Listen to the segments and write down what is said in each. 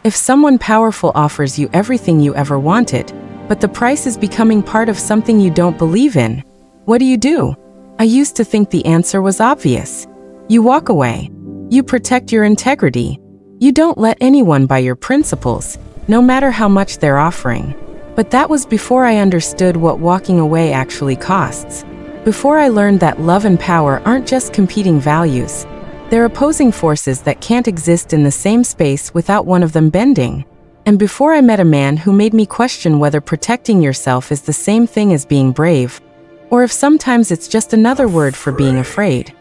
If someone powerful offers you everything you ever wanted, but the price is becoming part of something you don't believe in, what do? I used to think the answer was obvious. You walk away. You protect your integrity. You don't let anyone buy your principles, no matter how much they're offering. But that was before I understood what walking away actually costs. Before I learned that love and power aren't just competing values. They're opposing forces that can't exist in the same space without one of them bending. And before I met a man who made me question whether protecting yourself is the same thing as being brave, or if sometimes it's just another word for being afraid.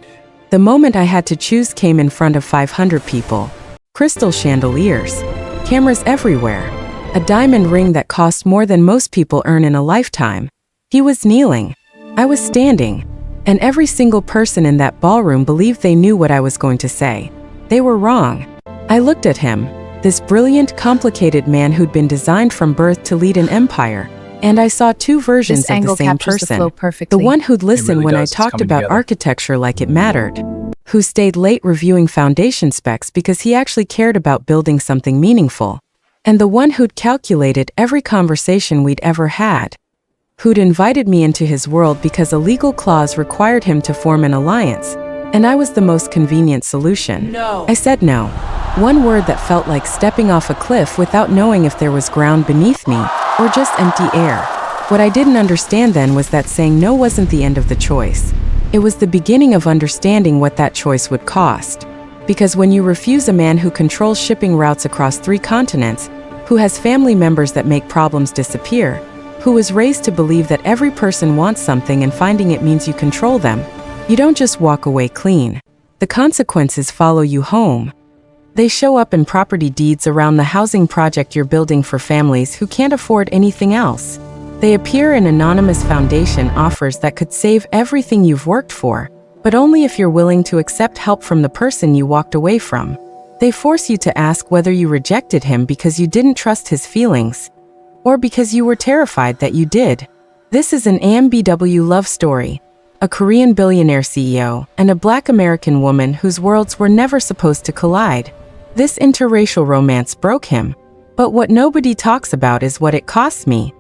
The moment I had to choose came in front of 500 people. Crystal chandeliers, cameras everywhere, a diamond ring that cost more than most people earn in a lifetime. He was kneeling. I was standing. And every single person in that ballroom believed they knew what I was going to say. They were wrong. I looked at him, this brilliant, complicated man who'd been designed from birth to lead an empire, and I saw two versions of the same person. The one who'd listen when I talked about architecture like it mattered, who stayed late reviewing foundation specs because he actually cared about building something meaningful, and the one who'd calculated every conversation we'd ever had, who'd invited me into his world because a legal clause required him to form an alliance, and I was the most convenient solution. No. I said no. One word that felt like stepping off a cliff without knowing if there was ground beneath me, or just empty air. What I didn't understand then was that saying no wasn't the end of the choice. It was the beginning of understanding what that choice would cost. Because when you refuse a man who controls shipping routes across 3 continents, who has family members that make problems disappear, who was raised to believe that every person wants something and finding it means you control them, you don't just walk away clean. The consequences follow you home. They show up in property deeds around the housing project you're building for families who can't afford anything else. They appear in anonymous foundation offers that could save everything you've worked for, but only if you're willing to accept help from the person you walked away from. They force you to ask whether you rejected him because you didn't trust his feelings, or because you were terrified that you did. This is an AMBW love story. A Korean billionaire CEO and a Black American woman whose worlds were never supposed to collide. This interracial romance broke him. But what nobody talks about is what it costs me.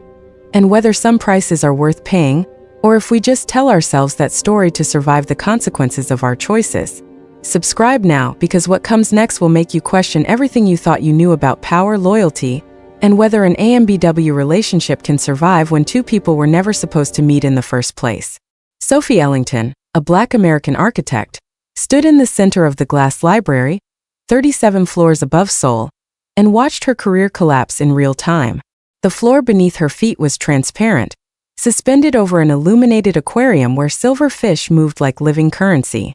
And whether some prices are worth paying, or if we just tell ourselves that story to survive the consequences of our choices. Subscribe now, because what comes next will make you question everything you thought you knew about power, loyalty, and whether an AMBW relationship can survive when 2 people were never supposed to meet in the first place. Sophy Ellington, a Black American architect, stood in the center of the Glass Library, 37 floors above Seoul, and watched her career collapse in real time. The floor beneath her feet was transparent, suspended over an illuminated aquarium where silver fish moved like living currency.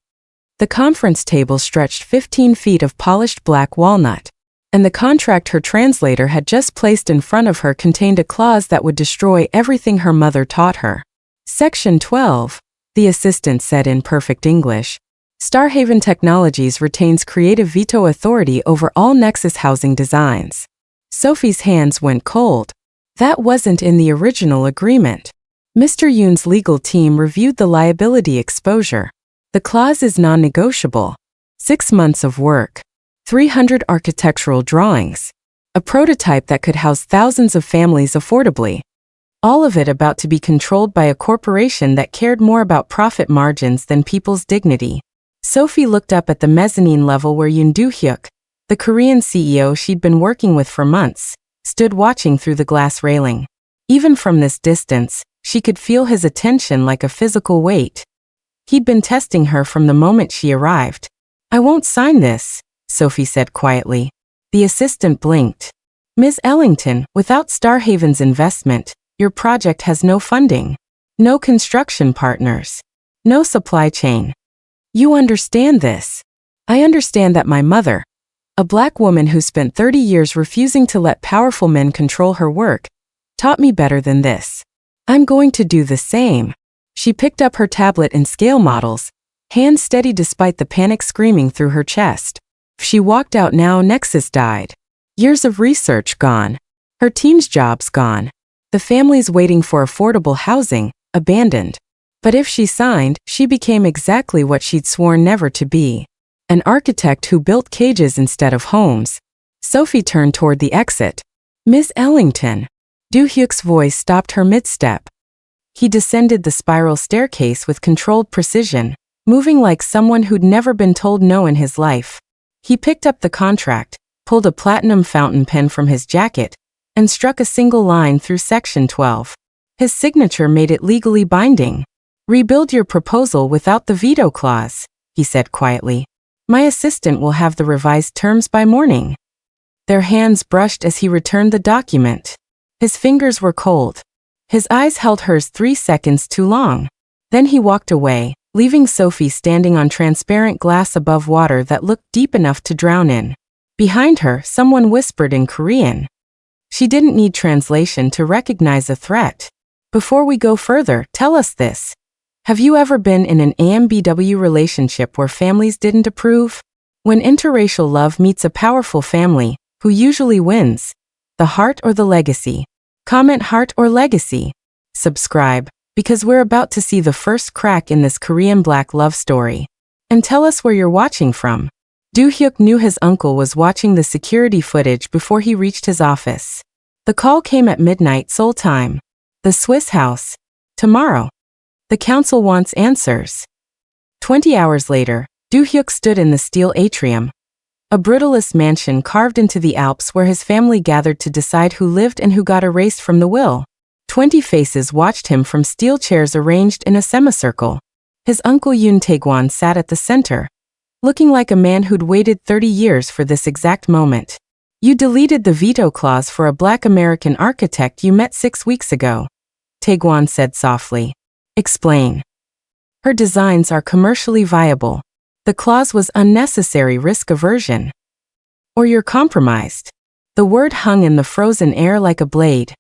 The conference table stretched 15 feet of polished black walnut, and the contract her translator had just placed in front of her contained a clause that would destroy everything her mother taught her. Section 12, the assistant said in perfect English. Starhaven Technologies retains creative veto authority over all Nexus housing designs. Sophie's hands went cold. That wasn't in the original agreement. Mr. Yoon's legal team reviewed the liability exposure. The clause is non-negotiable. 6 months of work. 300 architectural drawings. A prototype that could house thousands of families affordably. All of it about to be controlled by a corporation that cared more about profit margins than people's dignity. Sophie looked up at the mezzanine level where Yoon Do-hyuk, the Korean CEO she'd been working with for months, stood watching through the glass railing. Even from this distance, she could feel his attention like a physical weight. He'd been testing her from the moment she arrived. "I won't sign this," Sophie said quietly. The assistant blinked. "Ms. Ellington, without Starhaven's investment, your project has no funding, no construction partners, no supply chain. You understand this. I understand that my mother, a Black woman who spent 30 years refusing to let powerful men control her work, taught me better than this. I'm going to do the same." She picked up her tablet and scale models, hands steady despite the panic screaming through her chest. If she walked out now, Nexus died. Years of research gone. Her team's jobs gone. The families waiting for affordable housing, abandoned. But if she signed, she became exactly what she'd sworn never to be. An architect who built cages instead of homes. Sophie turned toward the exit. Miss Ellington. Do-hyuk's voice stopped her mid-step. He descended the spiral staircase with controlled precision, moving like someone who'd never been told no in his life. He picked up the contract, pulled a platinum fountain pen from his jacket, and struck a single line through Section 12. His signature made it legally binding. "Rebuild your proposal without the veto clause," he said quietly. "My assistant will have the revised terms by morning." Their hands brushed as he returned the document. His fingers were cold. His eyes held hers 3 seconds too long. Then he walked away, leaving Sophie standing on transparent glass above water that looked deep enough to drown in. Behind her, someone whispered in Korean. She didn't need translation to recognize a threat. "Before we go further, tell us this. Have you ever been in an AMBW relationship where families didn't approve? When interracial love meets a powerful family, who usually wins? The heart or the legacy?" Comment heart or legacy. Subscribe, because we're about to see the first crack in this Korean black love story. And tell us where you're watching from. Do-hyuk knew his uncle was watching the security footage before he reached his office. The call came at midnight Seoul time. "The Swiss house. Tomorrow. The council wants answers." 20 hours later, Do-hyuk stood in the steel atrium, a brutalist mansion carved into the Alps where his family gathered to decide who lived and who got erased from the will. 20 faces watched him from steel chairs arranged in a semicircle. His uncle Yoon Do-hyuk sat at the center, looking like a man who'd waited 30 years for this exact moment. "You deleted the veto clause for a black American architect you met 6 weeks ago," Do-hyuk said softly. "Explain." "Her designs are commercially viable. The clause was unnecessary risk aversion. Or you're compromised." The word hung in the frozen air like a blade.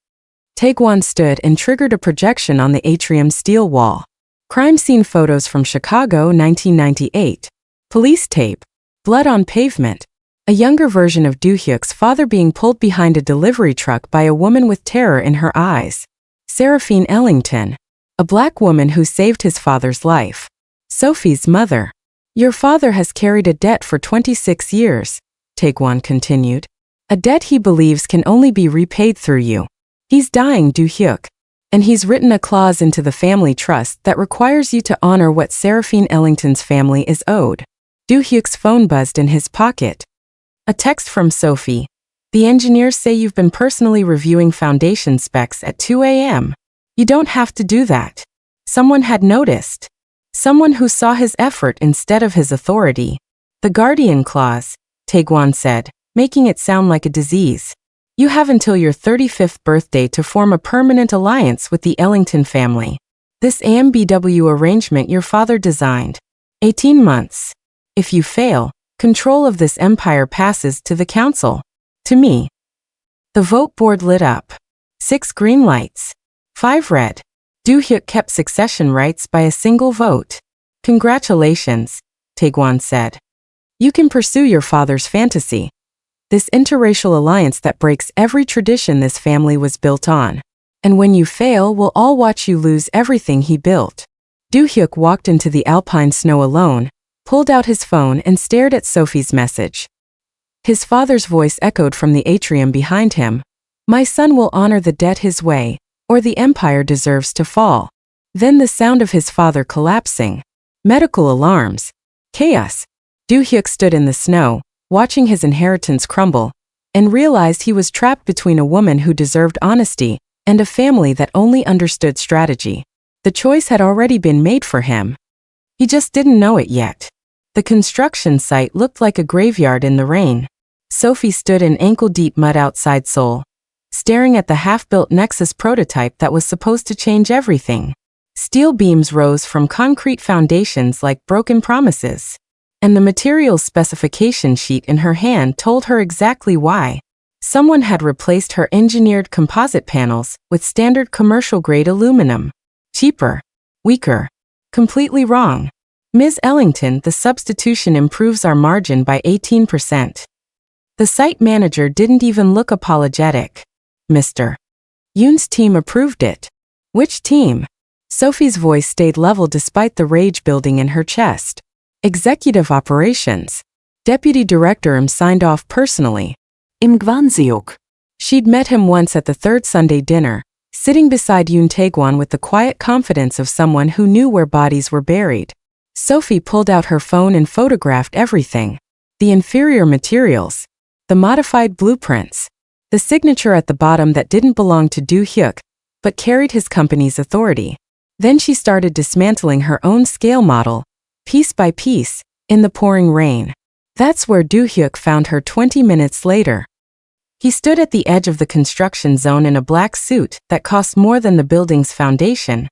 Do-hyuk stood and triggered a projection on the atrium's steel wall. Crime scene photos from Chicago, 1998. Police tape. Blood on pavement. A younger version of Do-hyuk's father being pulled behind a delivery truck by a woman with terror in her eyes. Sophy Ellington. A black woman who saved his father's life. Sophie's mother. "Your father has carried a debt for 26 years, Do-hyuk continued. "A debt he believes can only be repaid through you. He's dying, Do-hyuk. And he's written a clause into the family trust that requires you to honor what Sophy Ellington's family is owed." Do-hyuk's phone buzzed in his pocket. A text from Sophie. "The engineers say you've been personally reviewing foundation specs at 2 a.m. You don't have to do that." Someone had noticed. Someone who saw his effort instead of his authority. "The guardian clause," Do-hyuk said, making it sound like a disease. "You have until your 35th birthday to form a permanent alliance with the Ellington family. This AMBW arrangement your father designed. 18 months. If you fail, control of this empire passes to the council. To me." The vote board lit up. 6 green lights. 5 red. Do-hyuk kept succession rights by a single vote. "Congratulations," Do-hyuk said. "You can pursue your father's fantasy. This interracial alliance that breaks every tradition this family was built on. And when you fail, we'll all watch you lose everything he built." Do-hyuk walked into the alpine snow alone, pulled out his phone and stared at Sophie's message. His father's voice echoed from the atrium behind him. "My son will honor the debt his way, or the empire deserves to fall." Then the sound of his father collapsing. Medical alarms. Chaos. Do-hyuk stood in the snow, watching his inheritance crumble, and realized he was trapped between a woman who deserved honesty and a family that only understood strategy. The choice had already been made for him. He just didn't know it yet. The construction site looked like a graveyard in the rain. Sophie stood in ankle-deep mud outside Seoul, staring at the half-built Nexus prototype that was supposed to change everything. Steel beams rose from concrete foundations like broken promises. And the materials specification sheet in her hand told her exactly why. Someone had replaced her engineered composite panels with standard commercial-grade aluminum. Cheaper. Weaker. Completely wrong. "Ms. Ellington, the substitution improves our margin by 18%. The site manager didn't even look apologetic. "Mr. Yoon's team approved it." "Which team?" Sophie's voice stayed level despite the rage building in her chest. "Executive Operations. Deputy Director signed off personally." Im Gwanseok. She'd met him once at the third Sunday dinner, sitting beside Yoon Tae-gwan with the quiet confidence of someone who knew where bodies were buried. Sophie pulled out her phone and photographed everything. The inferior materials, the modified blueprints, the signature at the bottom that didn't belong to Do-hyuk, but carried his company's authority. Then she started dismantling her own scale model, piece by piece, in the pouring rain. That's where Do-hyuk found her 20 minutes later. He stood at the edge of the construction zone in a black suit that cost more than the building's foundation,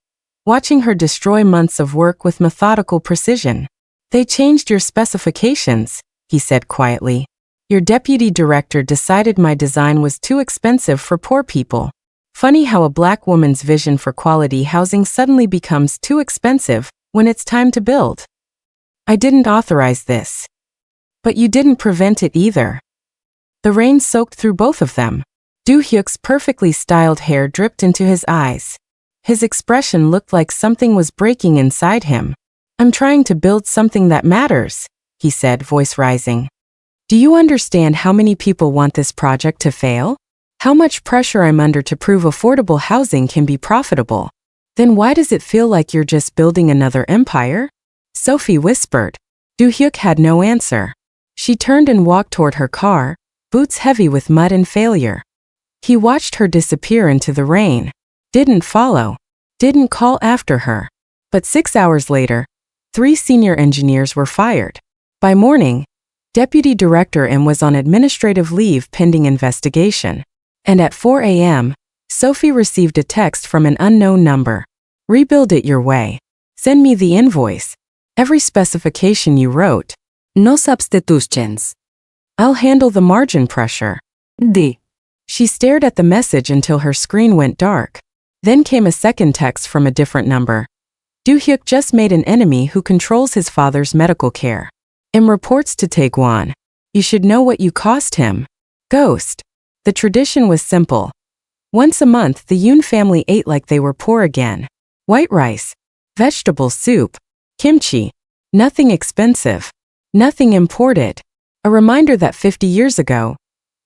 watching her destroy months of work with methodical precision. "They changed your specifications," he said quietly. "Your deputy director decided my design was too expensive for poor people. Funny how a black woman's vision for quality housing suddenly becomes too expensive when it's time to build. I didn't authorize this. But you didn't prevent it either." The rain soaked through both of them. Do-hyuk's perfectly styled hair dripped into his eyes. His expression looked like something was breaking inside him. "I'm trying to build something that matters," he said, voice rising. "Do you understand how many people want this project to fail? How much pressure I'm under to prove affordable housing can be profitable? Then why does it feel like you're just building another empire?" Sophie whispered. Do-hyuk had no answer. She turned and walked toward her car, boots heavy with mud and failure. He watched her disappear into the rain. Didn't follow. Didn't call after her. But 6 hours later, 3 senior engineers were fired. By morning, Deputy Director M was on administrative leave pending investigation. And at 4 a.m., Sophie received a text from an unknown number. "Rebuild it your way. Send me the invoice. Every specification you wrote. No substitutions. I'll handle the margin pressure." D. She stared at the message until her screen went dark. Then came a second text from a different number. "Do-hyuk just made an enemy who controls his father's medical care. M reports to Tae-gwan. You should know what you cost him. Ghost." The tradition was simple. Once a month the Yoon family ate like they were poor again. White rice, vegetable soup, kimchi. Nothing expensive. Nothing imported. A reminder that 50 years ago,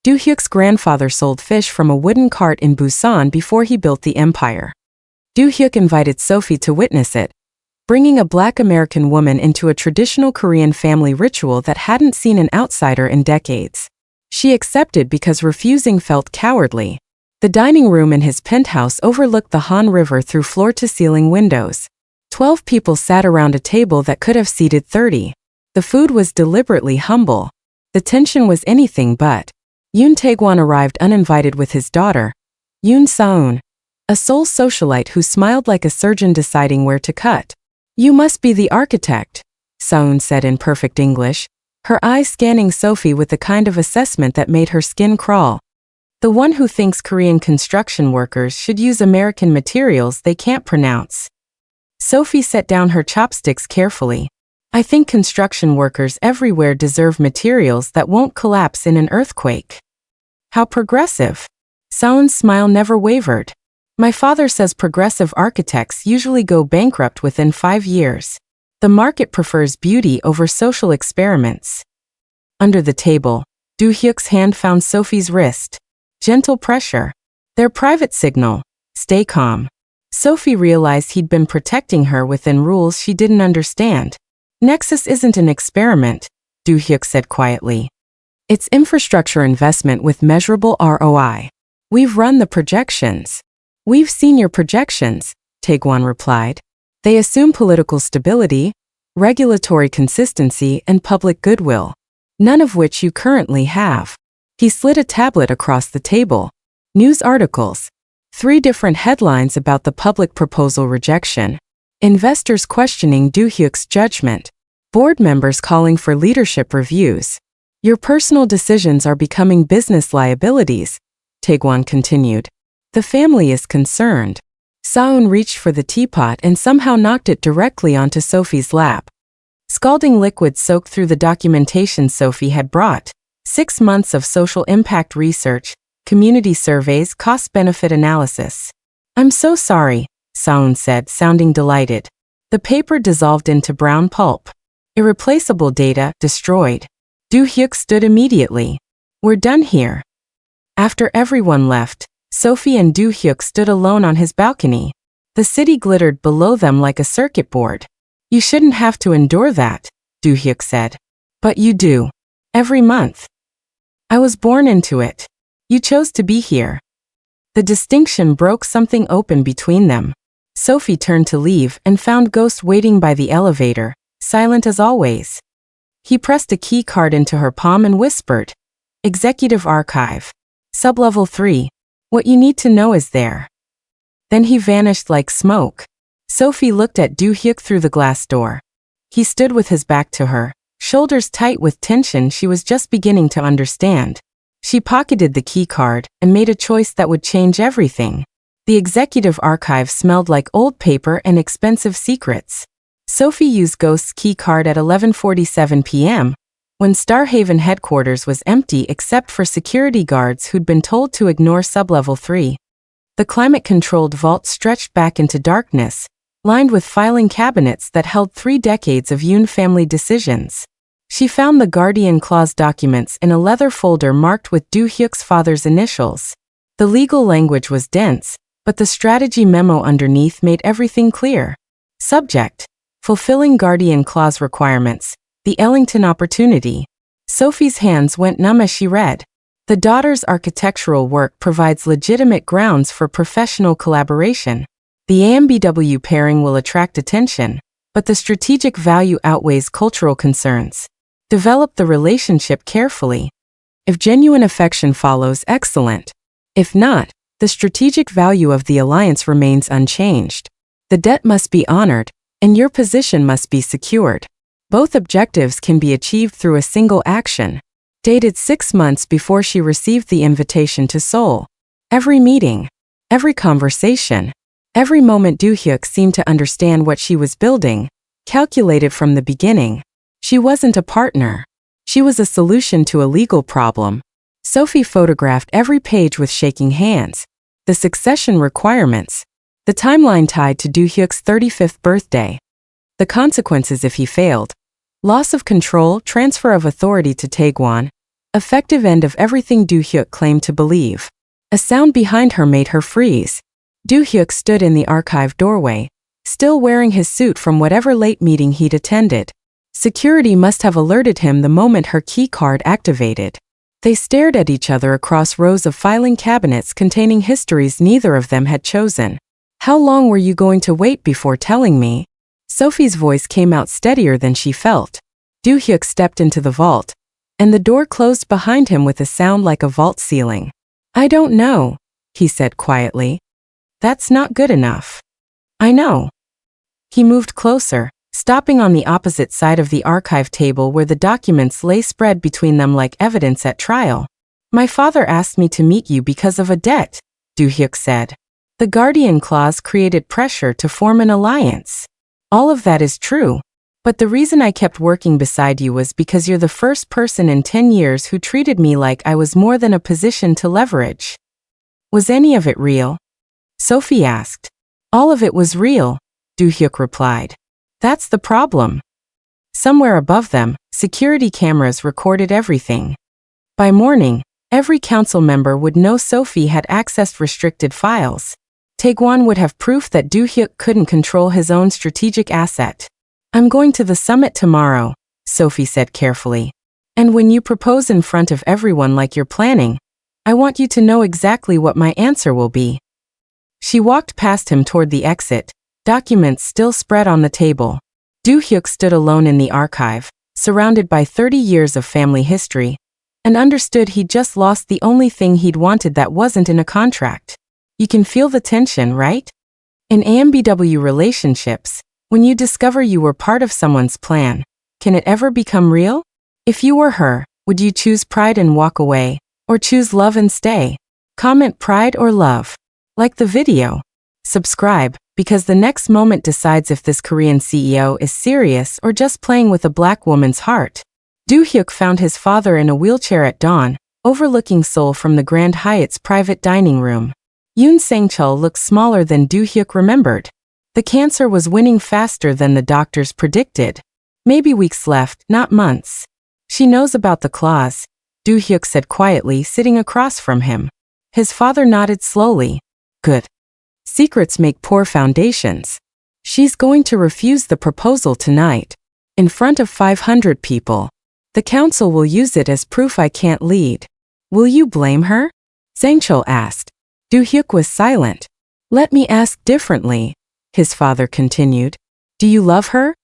Do-hyuk's grandfather sold fish from a wooden cart in Busan before he built the empire. Do-hyuk invited Sophie to witness it, bringing a black American woman into a traditional Korean family ritual that hadn't seen an outsider in decades. She accepted because refusing felt cowardly. The dining room in his penthouse overlooked the Han River through floor-to-ceiling windows. 12 people sat around a table that could have seated 30. The food was deliberately humble. The tension was anything but. Yoon Tae-gwan arrived uninvited with his daughter, Yoon Seoul, a Seoul socialite who smiled like a surgeon deciding where to cut. "You must be the architect," Seoul said in perfect English, her eyes scanning Sophie with the kind of assessment that made her skin crawl. "The one who thinks Korean construction workers should use American materials they can't pronounce." Sophie set down her chopsticks carefully. "I think construction workers everywhere deserve materials that won't collapse in an earthquake." "How progressive." Seoul's smile never wavered. "My father says progressive architects usually go bankrupt within 5 years. The market prefers beauty over social experiments." Under the table, Do-hyuk's hand found Sophie's wrist. Gentle pressure. Their private signal. Stay calm. Sophie realized he'd been protecting her within rules she didn't understand. "Nexus isn't an experiment," Do-hyuk said quietly. "It's infrastructure investment with measurable ROI. We've run the projections." "We've seen your projections," Tae-gwan replied. "They assume political stability, regulatory consistency, and public goodwill, none of which you currently have." He slid a tablet across the table. News articles. 3 different headlines about the public proposal rejection. Investors questioning Do-hyuk's judgment. Board members calling for leadership reviews. "Your personal decisions are becoming business liabilities," Tae-gwan continued. "The family is concerned." Seoul reached for the teapot and somehow knocked it directly onto Sophie's lap. Scalding liquid soaked through the documentation Sophie had brought. 6 months of social impact research, community surveys, cost-benefit analysis. "I'm so sorry," Seoul said, sounding delighted. The paper dissolved into brown pulp. Irreplaceable data destroyed. Do-hyuk stood immediately. "We're done here," After everyone left, Sophy and Do-hyuk stood alone on his balcony. The city glittered below them like a circuit board. You shouldn't have to endure that, Do-hyuk said. But you do. Every month. I was born into it. You chose to be here. The distinction broke something open between them. Sophy turned to leave and found Ghost waiting by the elevator, silent as always. He pressed a key card into her palm and whispered, Executive Archive. Sublevel 3. What you need to know is there. Then he vanished like smoke. Sophy looked at Do-hyuk through the glass door. He stood with his back to her, shoulders tight with tension she was just beginning to understand. She pocketed the key card and made a choice that would change everything. The executive archive smelled like old paper and expensive secrets. Sophy used Ghost's key card at 11:47 p.m., when Starhaven headquarters was empty except for security guards who'd been told to ignore sublevel 3. The climate-controlled vault stretched back into darkness, lined with filing cabinets that held 3 decades of Yoon family decisions. She found the Guardian Clause documents in a leather folder marked with Do-hyuk's father's initials. The legal language was dense, but the strategy memo underneath made everything clear. Subject: fulfilling Guardian Clause requirements, the Ellington opportunity. Sophy's hands went numb as she read. The daughter's architectural work provides legitimate grounds for professional collaboration. The AMBW pairing will attract attention, but the strategic value outweighs cultural concerns. Develop the relationship carefully. If genuine affection follows, excellent. If not, the strategic value of the alliance remains unchanged. The debt must be honored, and your position must be secured. Both objectives can be achieved through a single action. Dated 6 months before she received the invitation to Seoul. Every meeting, every conversation, every moment Do-hyuk seemed to understand what she was building, calculated from the beginning. She wasn't a partner. She was a solution to a legal problem. Sophy photographed every page with shaking hands. The succession requirements. The timeline tied to Do-hyuk's 35th birthday. The consequences if he failed. Loss of control, transfer of authority to Taegwon. Effective end of everything Do-hyuk claimed to believe. A sound behind her made her freeze. Do-hyuk stood in the archive doorway, still wearing his suit from whatever late meeting he'd attended. Security must have alerted him the moment her key card activated. They stared at each other across rows of filing cabinets containing histories neither of them had chosen. How long were you going to wait before telling me? Sophy's voice came out steadier than she felt. Do-hyuk stepped into the vault, and the door closed behind him with a sound like a vault ceiling. I don't know, he said quietly. That's not good enough. I know. He moved closer, stopping on the opposite side of the archive table where the documents lay spread between them like evidence at trial. My father asked me to meet you because of a debt, Do-hyuk said. The Guardian Clause created pressure to form an alliance. All of that is true. But the reason I kept working beside you was because you're the first person in 10 years who treated me like I was more than a position to leverage. Was any of it real? Sophy asked. All of it was real, Do-hyuk replied. That's the problem. Somewhere above them, security cameras recorded everything. By morning, every council member would know Sophy had accessed restricted files. Taegwon would have proof that Do-hyuk couldn't control his own strategic asset. I'm going to the summit tomorrow, Sophy said carefully. And when you propose in front of everyone like you're planning, I want you to know exactly what my answer will be. She walked past him toward the exit, documents still spread on the table. Do-hyuk stood alone in the archive, surrounded by 30 years of family history, and understood he'd just lost the only thing he'd wanted that wasn't in a contract. You can feel the tension, right? In AMBW relationships, when you discover you were part of someone's plan, can it ever become real? If you were her, would you choose pride and walk away, or choose love and stay? Comment pride or love. Like the video. Subscribe, because the next moment decides if this Korean CEO is serious or just playing with a black woman's heart. Do-hyuk found his father in a wheelchair at dawn, overlooking Seoul from the Grand Hyatt's private dining room. Yoon Sang-chul looked smaller than Do-hyuk remembered. The cancer was winning faster than the doctors predicted. Maybe weeks left, not months. She knows about the clause. Do-hyuk said quietly, sitting across from him. His father nodded slowly. Good. Secrets make poor foundations. She's going to refuse the proposal tonight. In front of 500 people. The council will use it as proof I can't lead. Will you blame her? Sang-chul asked. Do-hyuk was silent. Let me ask differently, his father continued. Do you love her?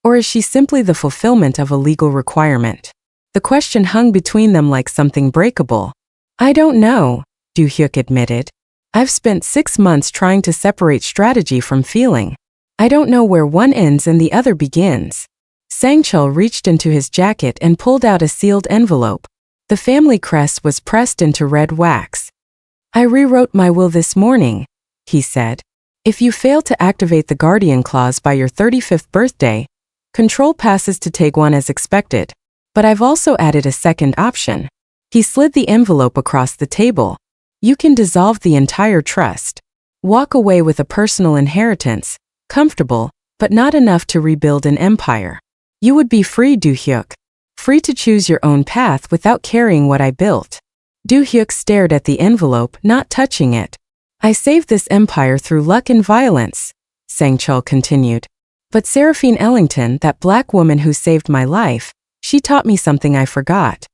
Or is she simply the fulfillment of a legal requirement? The question hung between them like something breakable. I don't know, Do-hyuk admitted. I've spent 6 months trying to separate strategy from feeling. I don't know where one ends and the other begins. Sang-chul reached into his jacket and pulled out a sealed envelope. The family crest was pressed into red wax. I rewrote my will this morning, he said. If you fail to activate the guardian clause by your 35th birthday, control passes to Taekwon as expected. But I've also added a second option. He slid the envelope across the table. You can dissolve the entire trust. Walk away with a personal inheritance, comfortable, but not enough to rebuild an empire. You would be free, Do-hyuk. Free to choose your own path without carrying what I built. Do-hyuk stared at the envelope, not touching it. I saved this empire through luck and violence, Sang-chul continued. But Sophy Ellington, that black woman who saved my life, she taught me something I forgot.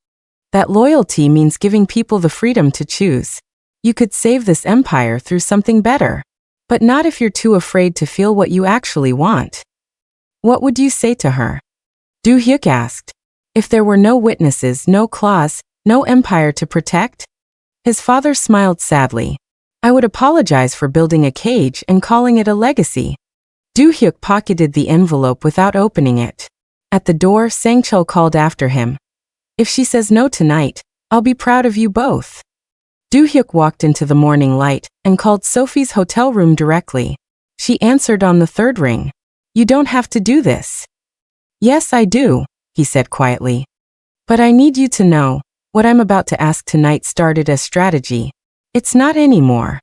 That loyalty means giving people the freedom to choose. You could save this empire through something better. But not if you're too afraid to feel what you actually want. What would you say to her? Do-hyuk asked. If there were no witnesses, no clause, no empire to protect? His father smiled sadly. I would apologize for building a cage and calling it a legacy. Do-hyuk pocketed the envelope without opening it. At the door, Sang-chul called after him. If she says no tonight, I'll be proud of you both. Do-hyuk walked into the morning light and called Sophie's hotel room directly. She answered on the third ring. You don't have to do this. Yes, I do, he said quietly. But I need you to know, what I'm about to ask tonight started as strategy. It's not anymore.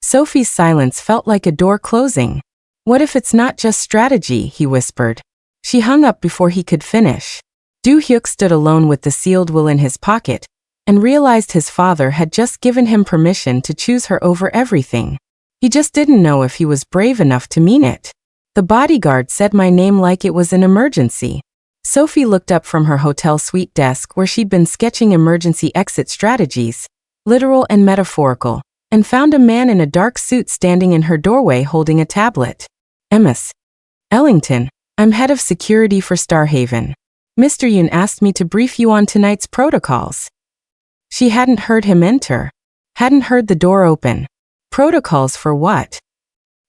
Sophie's silence felt like a door closing. What if it's not just strategy, he whispered. She hung up before he could finish. Do-hyuk stood alone with the sealed will in his pocket and realized his father had just given him permission to choose her over everything. He just didn't know if he was brave enough to mean it. The bodyguard said my name like it was an emergency. Sophie looked up from her hotel suite desk where she'd been sketching emergency exit strategies, literal and metaphorical, and found a man in a dark suit standing in her doorway holding a tablet. Ms. Ellington, I'm head of security for Starhaven. Mr. Yoon asked me to brief you on tonight's protocols. She hadn't heard him enter. Hadn't heard the door open. Protocols for what?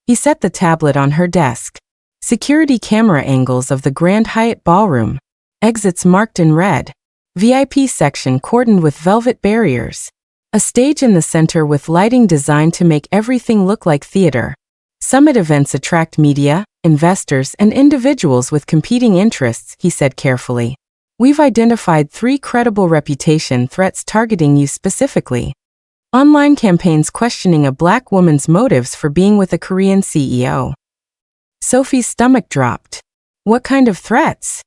He set the tablet on her desk. Security camera angles of the Grand Hyatt Ballroom. Exits marked in red. VIP section cordoned with velvet barriers. A stage in the center with lighting designed to make everything look like theater. Summit events attract media, investors, and individuals with competing interests, he said carefully. We've identified 3 credible reputation threats targeting you specifically. Online campaigns questioning a black woman's motives for being with a Korean CEO. Sophie's stomach dropped. What kind of threats?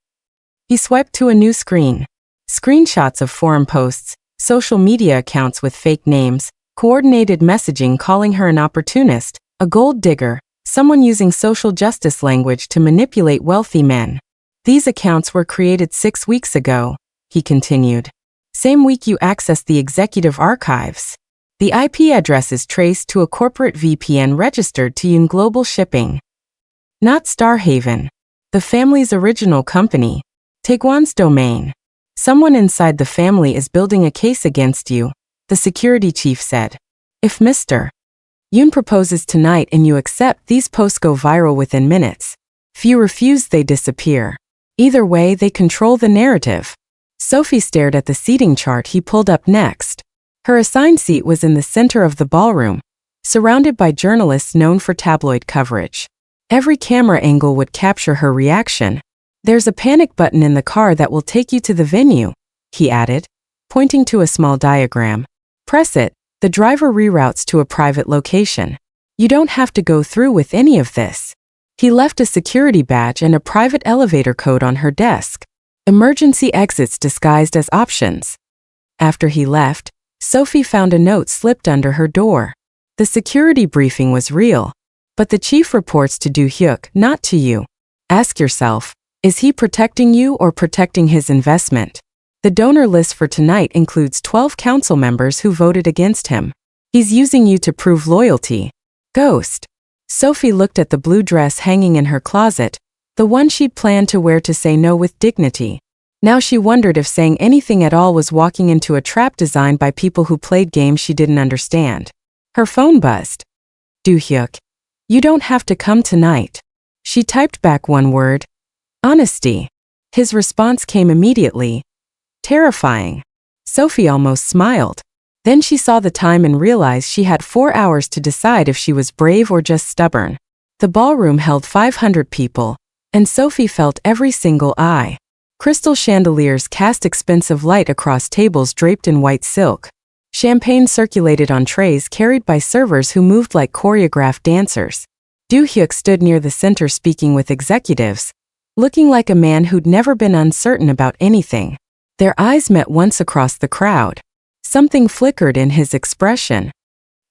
He swiped to a new screen. Screenshots of forum posts, social media accounts with fake names, coordinated messaging calling her an opportunist, a gold digger, someone using social justice language to manipulate wealthy men. These accounts were created 6 weeks ago, he continued. Same week you accessed the executive archives. The IP address is traced to a corporate VPN registered to Yoon Global Shipping. Not Starhaven. The family's original company. Taekwon's domain. Someone inside the family is building a case against you, the security chief said. If Mr. Yoon proposes tonight and you accept, these posts go viral within minutes. If you refuse, they disappear. Either way, they control the narrative. Sophie stared at the seating chart he pulled up next. Her assigned seat was in the center of the ballroom, surrounded by journalists known for tabloid coverage. Every camera angle would capture her reaction. There's a panic button in the car that will take you to the venue, he added, pointing to a small diagram. Press it, the driver reroutes to a private location. You don't have to go through with any of this. He left a security badge and a private elevator code on her desk. Emergency exits disguised as options. After he left, Sophie found a note slipped under her door. The security briefing was real. But the chief reports to Do-hyuk, not to you. Ask yourself, is he protecting you or protecting his investment? The donor list for tonight includes 12 council members who voted against him. He's using you to prove loyalty. Ghost. Sophie looked at the blue dress hanging in her closet, the one she'd planned to wear to say no with dignity. Now she wondered if saying anything at all was walking into a trap designed by people who played games she didn't understand. Her phone buzzed. Do-hyuk. You don't have to come tonight. She typed back one word. Honesty. His response came immediately. Terrifying. Sophie almost smiled. Then she saw the time and realized she had 4 hours to decide if she was brave or just stubborn. The ballroom held 500 people, and Sophie felt every single eye. Crystal chandeliers cast expensive light across tables draped in white silk. Champagne circulated on trays carried by servers who moved like choreographed dancers. Do-hyuk stood near the center speaking with executives, looking like a man who'd never been uncertain about anything. Their eyes met once across the crowd. Something flickered in his expression.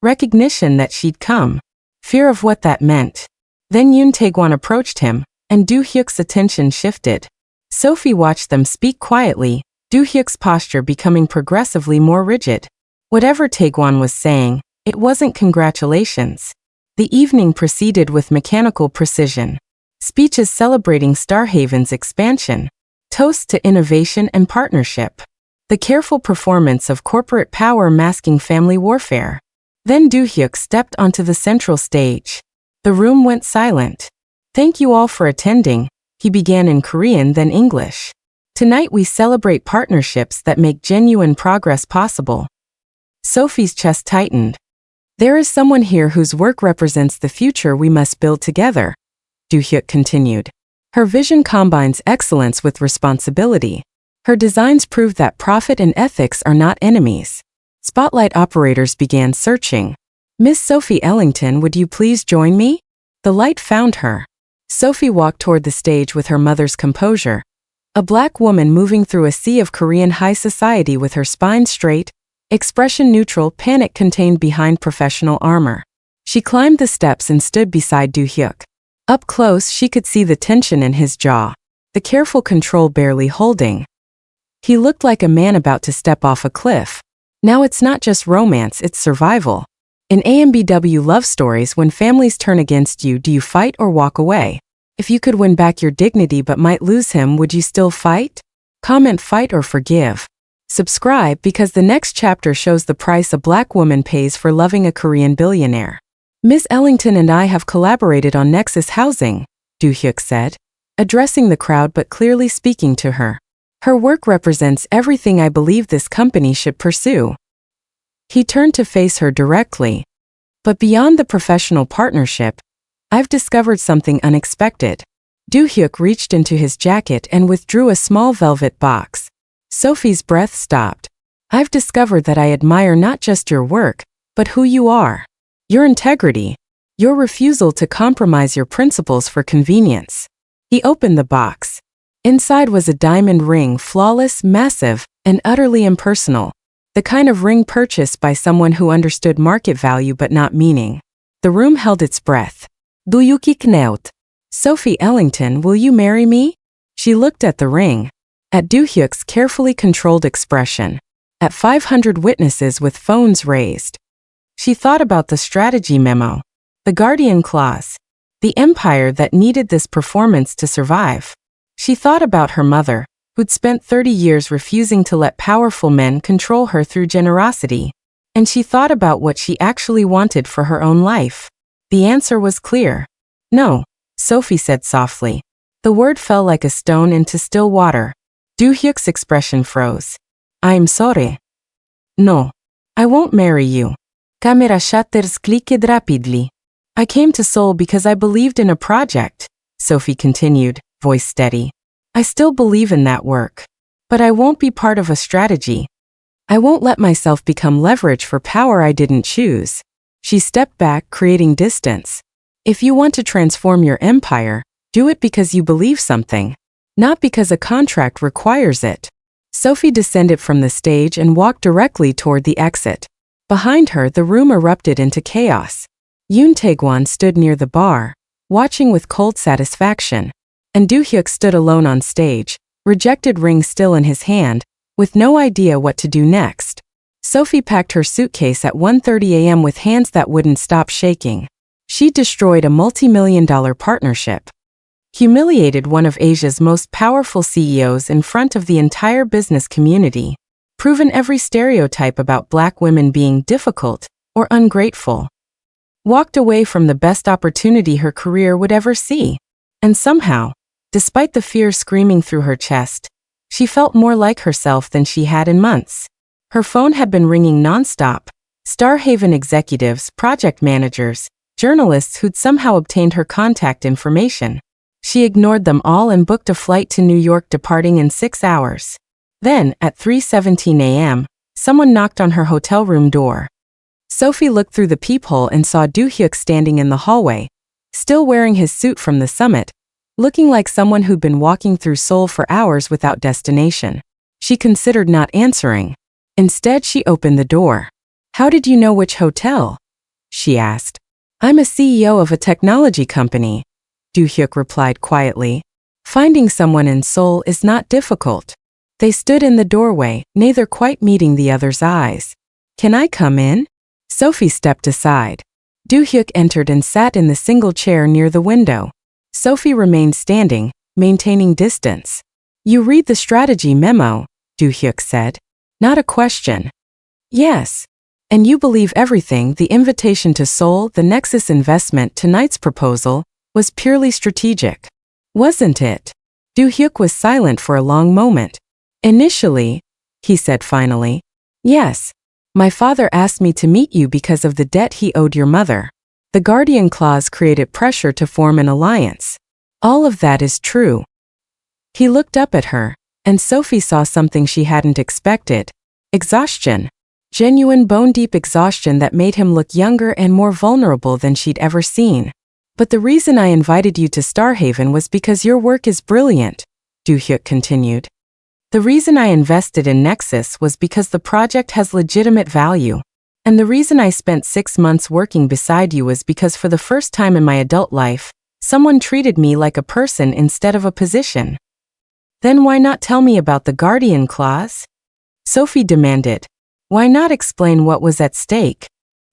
Recognition that she'd come. Fear of what that meant. Then Yoon Do-hyuk approached him, and Do-hyuk's attention shifted. Sophie watched them speak quietly, Do-hyuk's posture becoming progressively more rigid. Whatever Do-hyuk was saying, it wasn't congratulations. The evening proceeded with mechanical precision. Speeches celebrating Starhaven's expansion. Toasts to innovation and partnership. The careful performance of corporate power masking family warfare. Then Do-hyuk stepped onto the central stage. The room went silent. Thank you all for attending, he began in Korean then English. Tonight we celebrate partnerships that make genuine progress possible. Sophie's chest tightened. There is someone here whose work represents the future we must build together, Do-hyuk continued. Her vision combines excellence with responsibility. Her designs prove that profit and ethics are not enemies. Spotlight operators began searching. Miss Sophy Ellington, would you please join me? The light found her. Sophie walked toward the stage with her mother's composure. A black woman moving through a sea of Korean high society with her spine straight, expression neutral, panic contained behind professional armor. She climbed the steps and stood beside Do-hyuk. Up close, she could see the tension in his jaw, the careful control barely holding. He looked like a man about to step off a cliff. Now it's not just romance, it's survival. In AMBW love stories, when families turn against you, do you fight or walk away? If you could win back your dignity but might lose him, would you still fight? Comment fight or forgive. Subscribe because the next chapter shows the price a black woman pays for loving a Korean billionaire. Ms. Ellington and I have collaborated on Nexus Housing, Do-hyuk said, addressing the crowd but clearly speaking to her. Her work represents everything I believe this company should pursue. He turned to face her directly. But beyond the professional partnership, I've discovered something unexpected. Do-hyuk reached into his jacket and withdrew a small velvet box. Sophie's breath stopped. I've discovered that I admire not just your work, but who you are. Your integrity. Your refusal to compromise your principles for convenience. He opened the box. Inside was a diamond ring, flawless, massive, and utterly impersonal. The kind of ring purchased by someone who understood market value but not meaning. The room held its breath. Do-hyuk kneut. Sophy Ellington, will you marry me? She looked at the ring. At Do-hyuk's carefully controlled expression. At 500 witnesses with phones raised. She thought about the strategy memo. The Guardian Clause. The empire that needed this performance to survive. She thought about her mother, who'd spent 30 years refusing to let powerful men control her through generosity. And she thought about what she actually wanted for her own life. The answer was clear. No, Sophie said softly. The word fell like a stone into still water. Do-hyuk's expression froze. I'm sorry. No. I won't marry you. Camera shutters clicked rapidly. I came to Seoul because I believed in a project, Sophie continued, voice steady. I still believe in that work. But I won't be part of a strategy. I won't let myself become leverage for power I didn't choose. She stepped back, creating distance. If you want to transform your empire, do it because you believe something. Not because a contract requires it. Sophy descended from the stage and walked directly toward the exit. Behind her, the room erupted into chaos. Yoon Do-hyuk stood near the bar, watching with cold satisfaction, and Do-hyuk stood alone on stage, Rejected ring still in his hand, with no idea what to do next. Sophy packed her suitcase at 1:30 a.m. with hands that wouldn't stop shaking. She destroyed a multi-million-dollar partnership, humiliated one of Asia's most powerful CEOs in front of the entire business community, proven every stereotype about black women being difficult or ungrateful, walked away from the best opportunity her career would ever see. And somehow, despite the fear screaming through her chest, she felt more like herself than she had in months. Her phone had been ringing nonstop. Starhaven executives, project managers, journalists who'd somehow obtained her contact information. She ignored them all and booked a flight to New York departing in 6 hours. Then, at 3:17 a.m., someone knocked on her hotel room door. Sophy looked through the peephole and saw Do-hyuk standing in the hallway, still wearing his suit from the summit, looking like someone who'd been walking through Seoul for hours without destination. She considered not answering. Instead, she opened the door. "How did you know which hotel?" she asked. "I'm a CEO of a technology company," Do-hyuk replied quietly. "Finding someone in Seoul is not difficult." They stood in the doorway, neither quite meeting the other's eyes. "Can I come in?" Sophy stepped aside. Do-hyuk entered and sat in the single chair near the window. Sophy remained standing, maintaining distance. "You read the strategy memo," Do-hyuk said. "Not a question." "Yes. And you believe everything, the invitation to Seoul, the Nexus investment, tonight's proposal, was purely strategic, wasn't it?" Do-hyuk was silent for a long moment. "Initially," he said finally. "Yes. My father asked me to meet you because of the debt he owed your mother. The Guardian Clause created pressure to form an alliance. All of that is true." He looked up at her, and Sophy saw something she hadn't expected. Exhaustion. Genuine bone-deep exhaustion that made him look younger and more vulnerable than she'd ever seen. "But the reason I invited you to Starhaven was because your work is brilliant," Do-hyuk continued. "The reason I invested in Nexus was because the project has legitimate value. And the reason I spent 6 months working beside you was because for the first time in my adult life, someone treated me like a person instead of a position." "Then why not tell me about the Guardian Clause?" Sophy demanded. "Why not explain what was at stake?"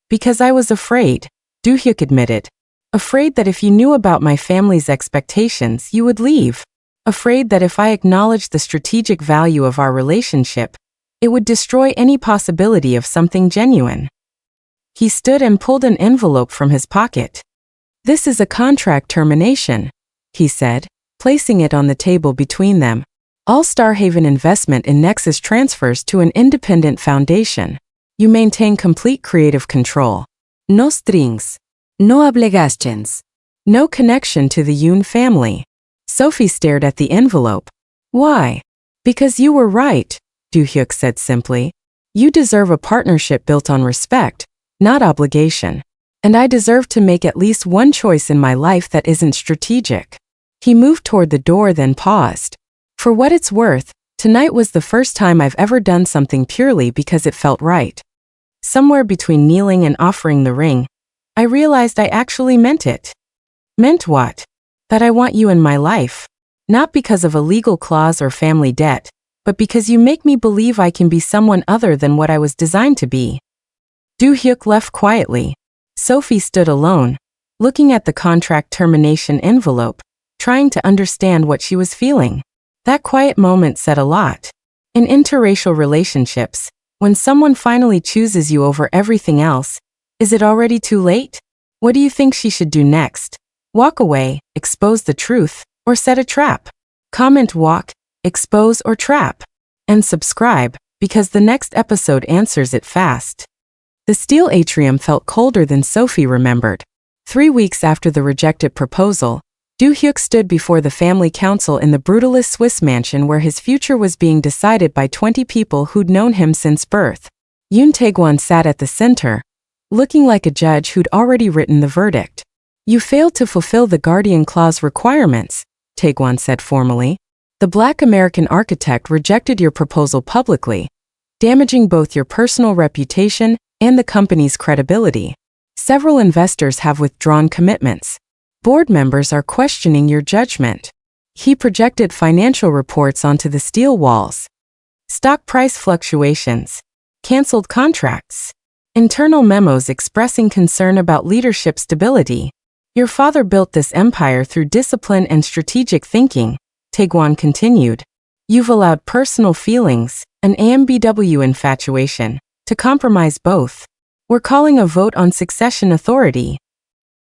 "Because I was afraid," Do-hyuk admitted. "Afraid that if you knew about my family's expectations, you would leave. Afraid that if I acknowledged the strategic value of our relationship, it would destroy any possibility of something genuine." He stood and pulled an envelope from his pocket. "This is a contract termination," he said, placing it on the table between them. "All Starhaven investment in Nexus transfers to an independent foundation. You maintain complete creative control. No strings. No obligations. No connection to the Yoon family." Sophy stared at the envelope. "Why?" "Because you were right," Do-hyuk said simply. "You deserve a partnership built on respect, not obligation. And I deserve to make at least one choice in my life that isn't strategic." He moved toward the door, then paused. "For what it's worth, tonight was the first time I've ever done something purely because it felt right. Somewhere between kneeling and offering the ring, I realized I actually meant it." "Meant what?" "That I want you in my life. Not because of a legal clause or family debt, but because you make me believe I can be someone other than what I was designed to be." Do-hyuk left quietly. Sophy stood alone, looking at the contract termination envelope, trying to understand what she was feeling. That quiet moment said a lot. In interracial relationships, when someone finally chooses you over everything else, is it already too late? What do you think she should do next? Walk away, expose the truth, or set a trap? Comment walk, expose or trap. And subscribe, because the next episode answers it fast. The steel atrium felt colder than Sophy remembered. 3 weeks after the rejected proposal, Do-hyuk stood before the family council in the brutalist Swiss mansion where his future was being decided by 20 people who'd known him since birth. Yoon Do-hyuk sat at the center, looking like a judge who'd already written the verdict. "You failed to fulfill the Guardian Clause requirements," Do-hyuk said formally. The Black American architect rejected your proposal publicly, damaging both your personal reputation and the company's credibility. Several investors have withdrawn commitments. Board members are questioning your judgment. He projected financial reports onto the steel walls. Stock price fluctuations. Canceled contracts. Internal memos expressing concern about leadership stability. Your father built this empire through discipline and strategic thinking, Taegwon continued. You've allowed personal feelings, an AMBW infatuation, to compromise both. We're calling a vote on succession authority.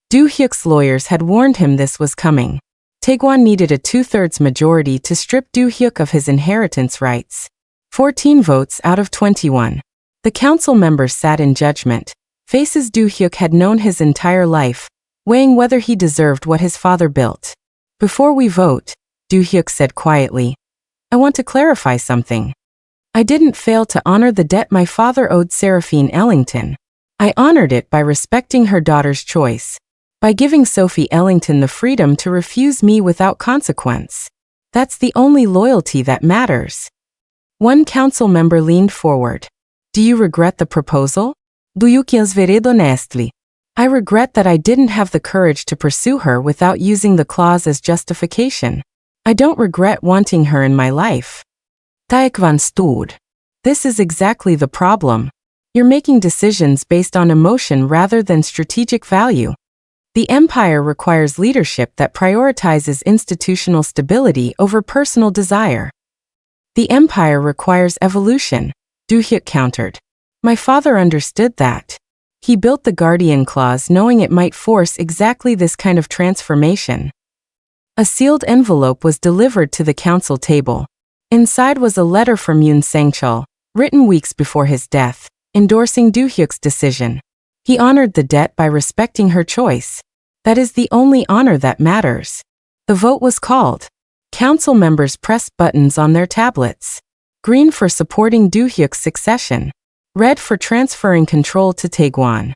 Do-hyuk's lawyers had warned him this was coming. Taegwon needed a 2/3 majority to strip Do-hyuk of his inheritance rights. 14 votes out of 21. The council members sat in judgment. Faces Do-hyuk had known his entire life, weighing whether he deserved what his father built. Before we vote, Do-hyuk said quietly, I want to clarify something. I didn't fail to honor the debt my father owed Sophy Ellington. I honored it by respecting her daughter's choice, by giving Sophy Ellington the freedom to refuse me without consequence. That's the only loyalty that matters. One council member leaned forward. Do you regret the proposal? I regret that I didn't have the courage to pursue her without using the clause as justification. I don't regret wanting her in my life. Taekwan stood. This is exactly the problem. You're making decisions based on emotion rather than strategic value. The empire requires leadership that prioritizes institutional stability over personal desire. The empire requires evolution, Do-hyuk countered. My father understood that. He built the Guardian Clause knowing it might force exactly this kind of transformation. A sealed envelope was delivered to the council table. Inside was a letter from Yoon Sang-chul, written weeks before his death, endorsing Do-hyuk's decision. He honored the debt by respecting her choice. That is the only honor that matters. The vote was called. Council members pressed buttons on their tablets. Green for supporting Do-hyuk's succession. Red for transferring control to Taegwon.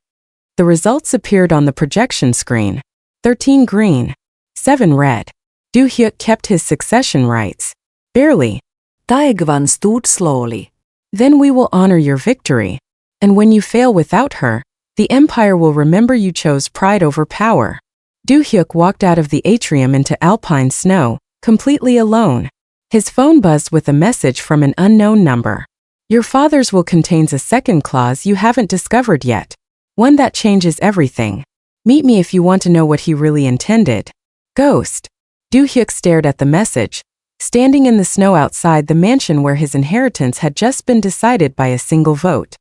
The results appeared on the projection screen. 13 green. 7 red. Do-hyuk kept his succession rights. Barely. Taegwon stood slowly. Then we will honor your victory. And when you fail without her, the empire will remember you chose pride over power. Do-hyuk walked out of the atrium into alpine snow, completely alone. His phone buzzed with a message from an unknown number. Your father's will contains a second clause you haven't discovered yet. One that changes everything. Meet me if you want to know what he really intended. Ghost. Do-hyuk stared at the message, standing in the snow outside the mansion where his inheritance had just been decided by a single vote,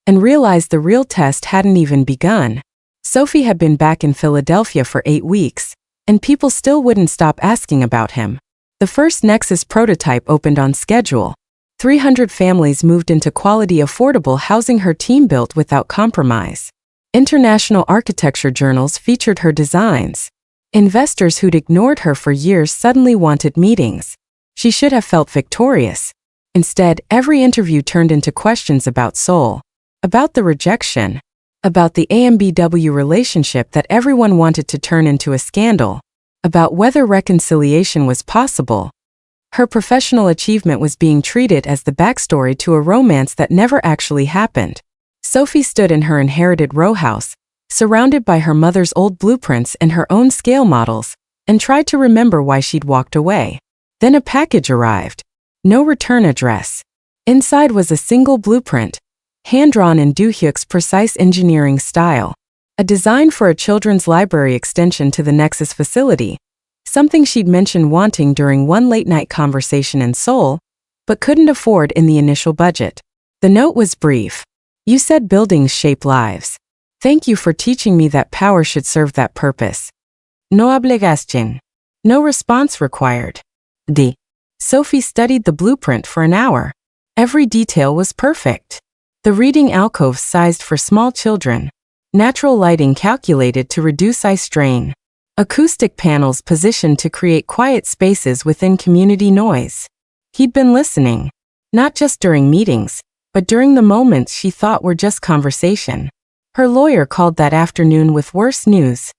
and realized the real test hadn't even begun. Sophy had been back in Philadelphia for 8 weeks, and people still wouldn't stop asking about him. The first Nexus prototype opened on schedule. 300 families moved into quality affordable housing her team built without compromise. International architecture journals featured her designs. Investors who'd ignored her for years suddenly wanted meetings. She should have felt victorious. Instead, every interview turned into questions about Seoul, about the rejection, about the AMBW relationship that everyone wanted to turn into a scandal, about whether reconciliation was possible. Her professional achievement was being treated as the backstory to a romance that never actually happened. Sophy stood in her inherited row house, surrounded by her mother's old blueprints and her own scale models, and tried to remember why she'd walked away. Then a package arrived. No return address. Inside was a single blueprint, hand-drawn in Do-hyuk's precise engineering style. A design for a children's library extension to the Nexus facility, something she'd mentioned wanting during one late-night conversation in Seoul, but couldn't afford in the initial budget. The note was brief. You said buildings shape lives. Thank you for teaching me that power should serve that purpose. No obligación. No response required. D. Sophy studied the blueprint for an hour. Every detail was perfect. The reading alcoves sized for small children. Natural lighting calculated to reduce eye strain. Acoustic panels positioned to create quiet spaces within community noise. He'd been listening. Not just during meetings, but during the moments she thought were just conversation. Her lawyer called that afternoon with worse news.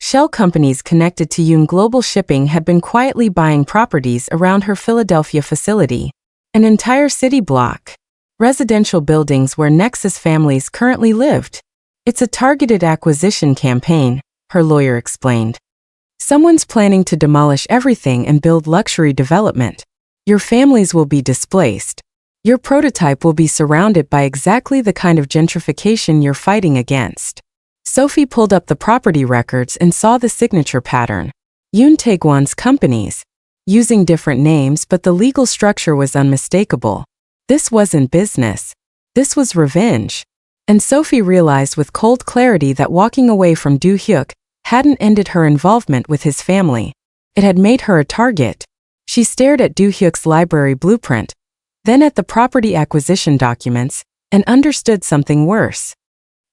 Shell companies connected to Yoon Global Shipping had been quietly buying properties around her Philadelphia facility, an entire city block, residential buildings where Nexus families currently lived. It's a targeted acquisition campaign, her lawyer explained. Someone's planning to demolish everything and build luxury development. Your families will be displaced. Your prototype will be surrounded by exactly the kind of gentrification you're fighting against. Sophy pulled up the property records and saw the signature pattern. Yoon Tae-gwan's companies, using different names, but the legal structure was unmistakable. This wasn't business. This was revenge. And Sophy realized with cold clarity that walking away from Do-hyuk hadn't ended her involvement with his family. It had made her a target. She stared at Do-hyuk's library blueprint, then at the property acquisition documents, and understood something worse.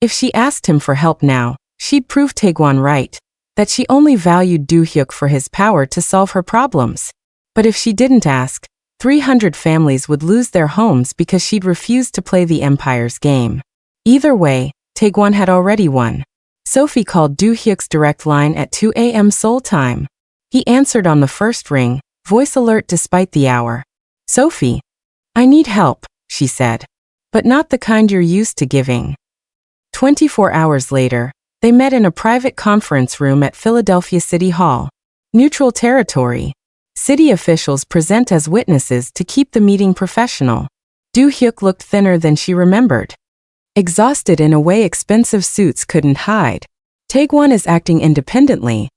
If she asked him for help now, she'd prove Tae-gwan right, that she only valued Do-hyuk for his power to solve her problems. But if she didn't ask, 300 families would lose their homes because she'd refused to play the empire's game. Either way, Tae-gwan had already won. Sophy called Do-hyuk's direct line at 2 a.m. Seoul time. He answered on the first ring, voice alert despite the hour. "Sophy, I need help," she said. "But not the kind you're used to giving." 24 hours later, they met in a private conference room at Philadelphia City Hall. Neutral territory. City officials present as witnesses to keep the meeting professional. Do-hyuk looked thinner than she remembered. Exhausted in a way expensive suits couldn't hide. Tae-gwan is acting independently,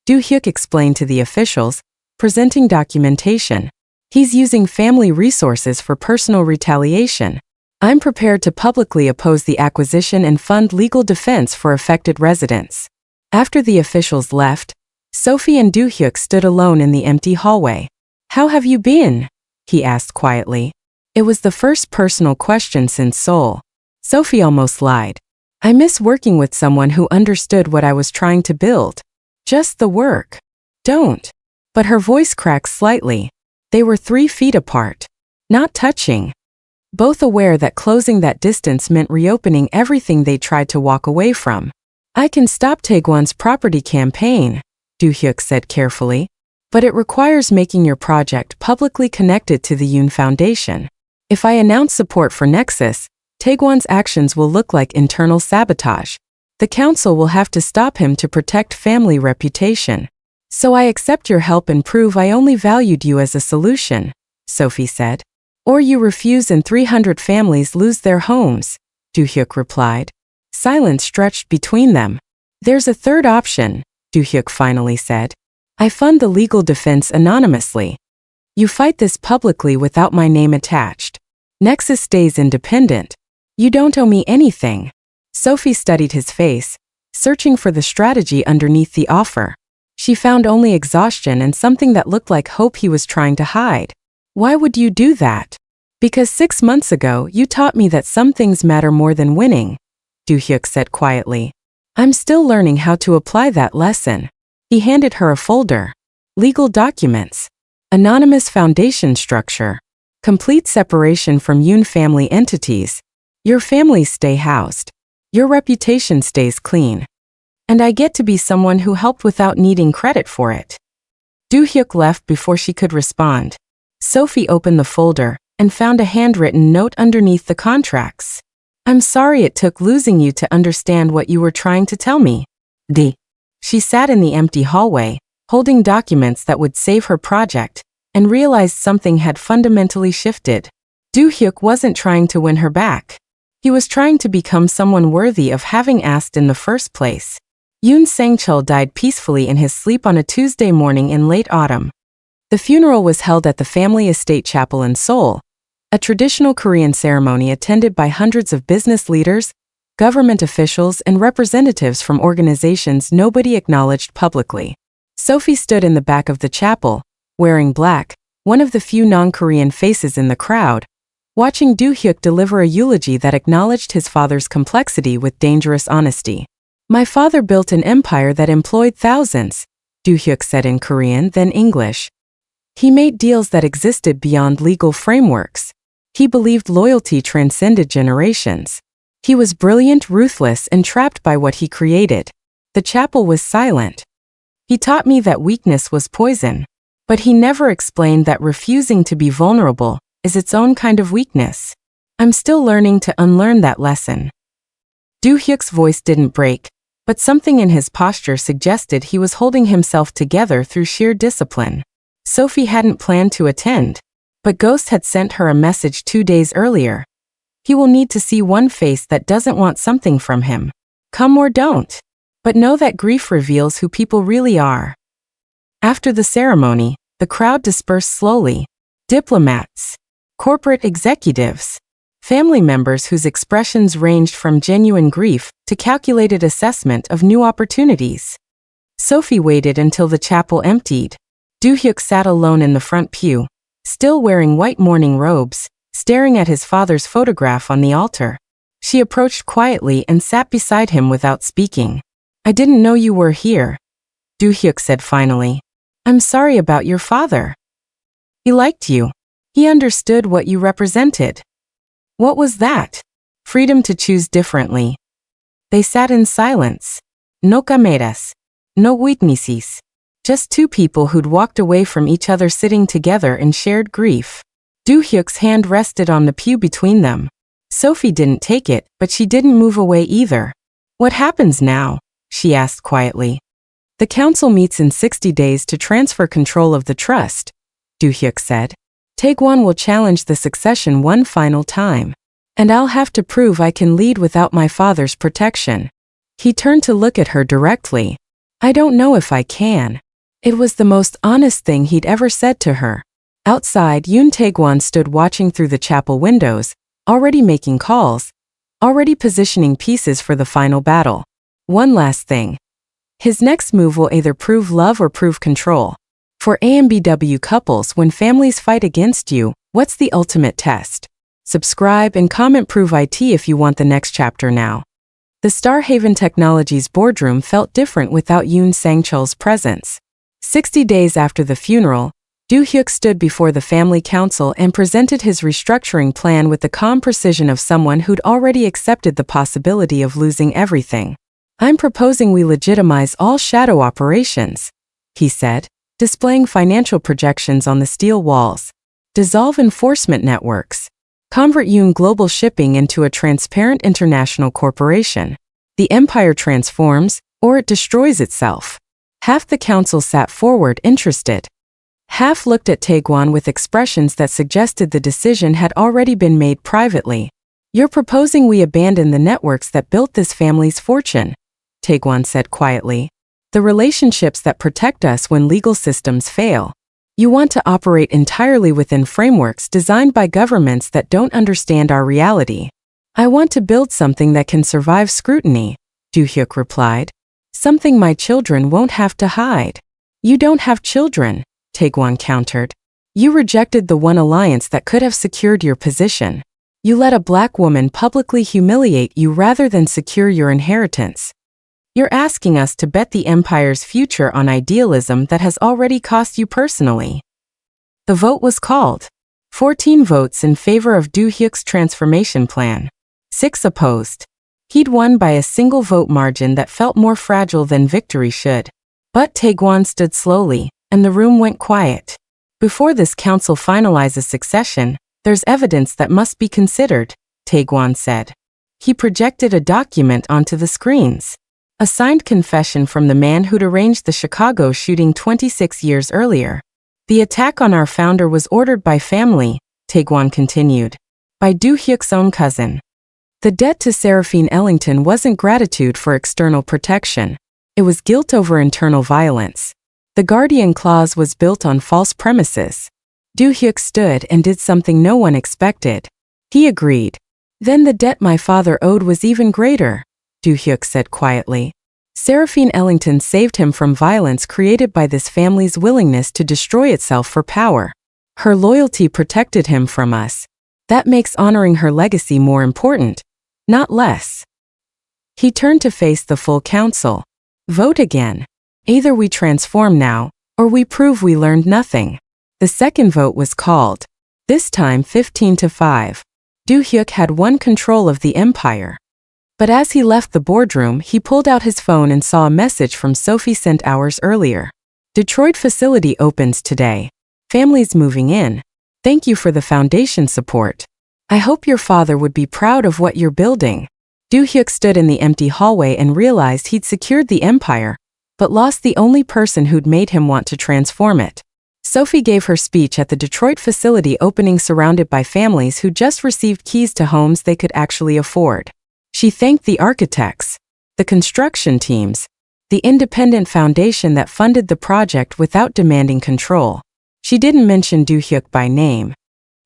Do-hyuk explained to the officials, presenting documentation. He's using family resources for personal retaliation. I'm prepared to publicly oppose the acquisition and fund legal defense for affected residents. After the officials left, Sophy and Do-hyuk stood alone in the empty hallway. "How have you been?" he asked quietly. It was the first personal question since Seoul. Sophy almost lied. "I miss working with someone who understood what I was trying to build. Just the work. Don't." But her voice cracked slightly. They were 3 feet apart. Not touching. Both aware that closing that distance meant reopening everything they tried to walk away from. "I can stop Tae-gwan's property campaign," Do-hyuk said carefully. "But it requires making your project publicly connected to the Yoon Foundation. If I announce support for Nexus, Tae-gwan's actions will look like internal sabotage. The council will have to stop him to protect family reputation. So I accept your help and prove I only valued you as a solution," Sophy said. "Or you refuse and 300 families lose their homes," Do-hyuk replied. Silence stretched between them. "There's a third option," Do-hyuk finally said. "I fund the legal defense anonymously. You fight this publicly without my name attached. Nexus stays independent. You don't owe me anything." Sophy studied his face, searching for the strategy underneath the offer. She found only exhaustion and something that looked like hope he was trying to hide. "Why would you do that?" "Because 6 months ago you taught me that some things matter more than winning," Do-hyuk said quietly. "I'm still learning how to apply that lesson." He handed her a folder. Legal documents. Anonymous foundation structure. Complete separation from Yoon family entities. Your families stay housed. Your reputation stays clean. And I get to be someone who helped without needing credit for it. Do-hyuk left before she could respond. Sophy opened the folder and found a handwritten note underneath the contracts. "I'm sorry it took losing you to understand what you were trying to tell me. D." She sat in the empty hallway, holding documents that would save her project, and realized something had fundamentally shifted. Do-hyuk wasn't trying to win her back. He was trying to become someone worthy of having asked in the first place. Yoon Sang-chul died peacefully in his sleep on a Tuesday morning in late autumn. The funeral was held at the family estate chapel in Seoul, a traditional Korean ceremony attended by hundreds of business leaders, government officials, and representatives from organizations nobody acknowledged publicly. Sophy stood in the back of the chapel, wearing black, one of the few non-Korean faces in the crowd, watching Do-hyuk deliver a eulogy that acknowledged his father's complexity with dangerous honesty. "My father built an empire that employed thousands," Do-hyuk said in Korean, then English. "He made deals that existed beyond legal frameworks. He believed loyalty transcended generations. He was brilliant, ruthless, and trapped by what he created. The chapel was silent. He taught me that weakness was poison. But he never explained that refusing to be vulnerable is its own kind of weakness. I'm still learning to unlearn that lesson. Do-hyuk's voice didn't break, but something in his posture suggested he was holding himself together through sheer discipline. Sophy hadn't planned to attend, but Ghost had sent her a message 2 days earlier. He will need to see one face that doesn't want something from him. Come or don't. But know that grief reveals who people really are. After the ceremony, the crowd dispersed slowly. Diplomats, corporate executives, family members whose expressions ranged from genuine grief to calculated assessment of new opportunities. Sophy waited until the chapel emptied. Do-hyuk sat alone in the front pew, still wearing white mourning robes, staring at his father's photograph on the altar. She approached quietly and sat beside him without speaking. I didn't know you were here, Do-hyuk said finally. I'm sorry about your father. He liked you. He understood what you represented. What was that? Freedom to choose differently. They sat in silence. No cameras. No witnesses. Just two people who'd walked away from each other sitting together in shared grief. Do-hyuk's hand rested on the pew between them. Sophy didn't take it, but she didn't move away either. What happens now? She asked quietly. The council meets in 60 days to transfer control of the trust, Do-hyuk said. Taegwon will challenge the succession one final time. And I'll have to prove I can lead without my father's protection. He turned to look at her directly. I don't know if I can. It was the most honest thing he'd ever said to her. Outside, Yoon Taegwon stood watching through the chapel windows, already making calls, already positioning pieces for the final battle. One last thing. His next move will either prove love or prove control. For AMBW couples, when families fight against you, what's the ultimate test? Subscribe and comment prove IT if you want the next chapter now. The Starhaven Technologies boardroom felt different without Yoon Sang-chul's presence. 60 days after the funeral, Do-hyuk stood before the family council and presented his restructuring plan with the calm precision of someone who'd already accepted the possibility of losing everything. I'm proposing we legitimize all shadow operations, he said, displaying financial projections on the steel walls. Dissolve enforcement networks. Convert Yoon Global Shipping into a transparent international corporation. The empire transforms, or it destroys itself. Half the council sat forward interested. Half looked at Taegwon with expressions that suggested the decision had already been made privately. You're proposing we abandon the networks that built this family's fortune, Taegwon said quietly. The relationships that protect us when legal systems fail. You want to operate entirely within frameworks designed by governments that don't understand our reality. I want to build something that can survive scrutiny, Do-hyuk replied. Something my children won't have to hide. You don't have children, Taegwon countered. You rejected the one alliance that could have secured your position. You let a black woman publicly humiliate you rather than secure your inheritance. You're asking us to bet the empire's future on idealism that has already cost you personally. The vote was called. 14 votes in favor of Do-hyuk's transformation plan. 6 opposed. He'd won by a single vote margin that felt more fragile than victory should. But Taegwon stood slowly, and the room went quiet. Before this council finalizes succession, there's evidence that must be considered, Taegwon said. He projected a document onto the screens. A signed confession from the man who'd arranged the Chicago shooting 26 years earlier. The attack on our founder was ordered by family, Taegwon continued. By Do-hyuk's own cousin. The debt to Sophy Ellington wasn't gratitude for external protection. It was guilt over internal violence. The guardian clause was built on false premises. Do-hyuk stood and did something no one expected. He agreed. Then the debt my father owed was even greater, Do-hyuk said quietly. Sophy Ellington saved him from violence created by this family's willingness to destroy itself for power. Her loyalty protected him from us. That makes honoring her legacy more important, not less. He turned to face the full council. Vote again. Either we transform now, or we prove we learned nothing. The second vote was called. This time 15-5. Do-hyuk had won control of the empire. But as he left the boardroom, he pulled out his phone and saw a message from Sophie sent hours earlier. Detroit facility opens today. Families moving in. Thank you for the foundation support. I hope your father would be proud of what you're building. Do-hyuk stood in the empty hallway and realized he'd secured the empire, but lost the only person who'd made him want to transform it. Sophie gave her speech at the Detroit facility opening surrounded by families who just received keys to homes they could actually afford. She thanked the architects, the construction teams, the independent foundation that funded the project without demanding control. She didn't mention Do-hyuk by name.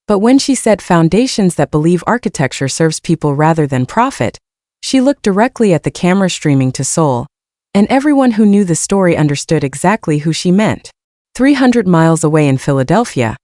But when she said foundations that believe architecture serves people rather than profit, she looked directly at the camera streaming to Seoul, and everyone who knew the story understood exactly who she meant. 300 miles away in Philadelphia,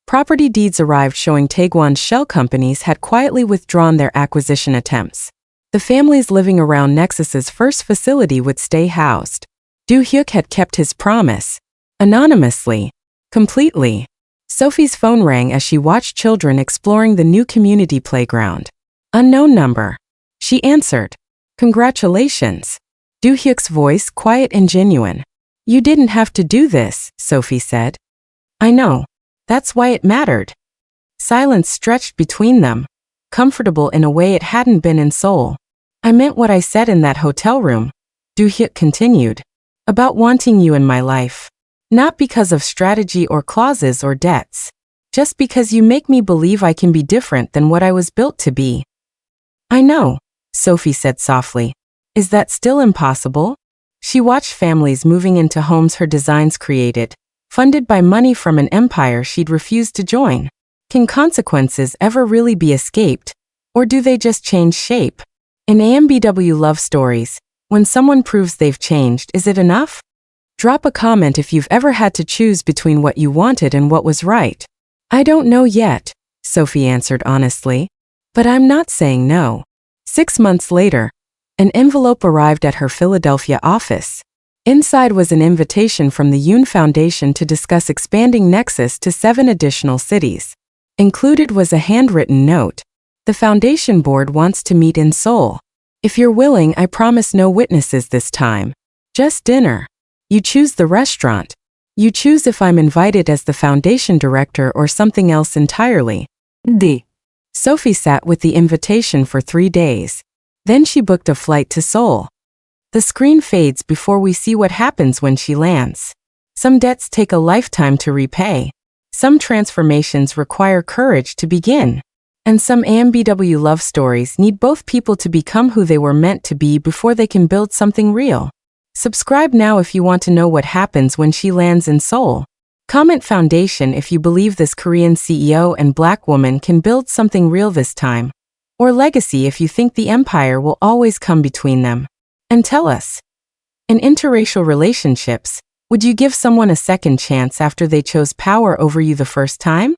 property deeds arrived showing Taegwon's shell companies had quietly withdrawn their acquisition attempts. The families living around Nexus's first facility would stay housed. Do-hyuk had kept his promise. Anonymously. Completely. Sophie's phone rang as she watched children exploring the new community playground. Unknown number. She answered. Congratulations. Do-hyuk's voice quiet and genuine. You didn't have to do this, Sophie said. I know. That's why it mattered. Silence stretched between them, comfortable in a way it hadn't been in Seoul. I meant what I said in that hotel room, Do-hyuk continued, about wanting you in my life. Not because of strategy or clauses or debts. Just because you make me believe I can be different than what I was built to be. I know, Sophie said softly. Is that still impossible? She watched families moving into homes her designs created, funded by money from an empire she'd refused to join. Can consequences ever really be escaped? Or do they just change shape? In AMBW love stories, when someone proves they've changed, is it enough? Drop a comment if you've ever had to choose between what you wanted and what was right. I don't know yet, Sophie answered honestly. But I'm not saying no. 6 months later, an envelope arrived at her Philadelphia office. Inside was an invitation from the Yoon Foundation to discuss expanding Nexus to 7 additional cities. Included was a handwritten note. The foundation board wants to meet in Seoul. If you're willing, I promise no witnesses this time. Just dinner. You choose the restaurant. You choose if I'm invited as the foundation director or something else entirely. D. Sophie sat with the invitation for 3 days. Then she booked a flight to Seoul. The screen fades before we see what happens when she lands. Some debts take a lifetime to repay. Some transformations require courage to begin. And some AMBW love stories need both people to become who they were meant to be before they can build something real. Subscribe now if you want to know what happens when she lands in Seoul. Comment foundation if you believe this Korean CEO and black woman can build something real this time. Or legacy if you think the empire will always come between them. And tell us. In interracial relationships, would you give someone a second chance after they chose power over you the first time?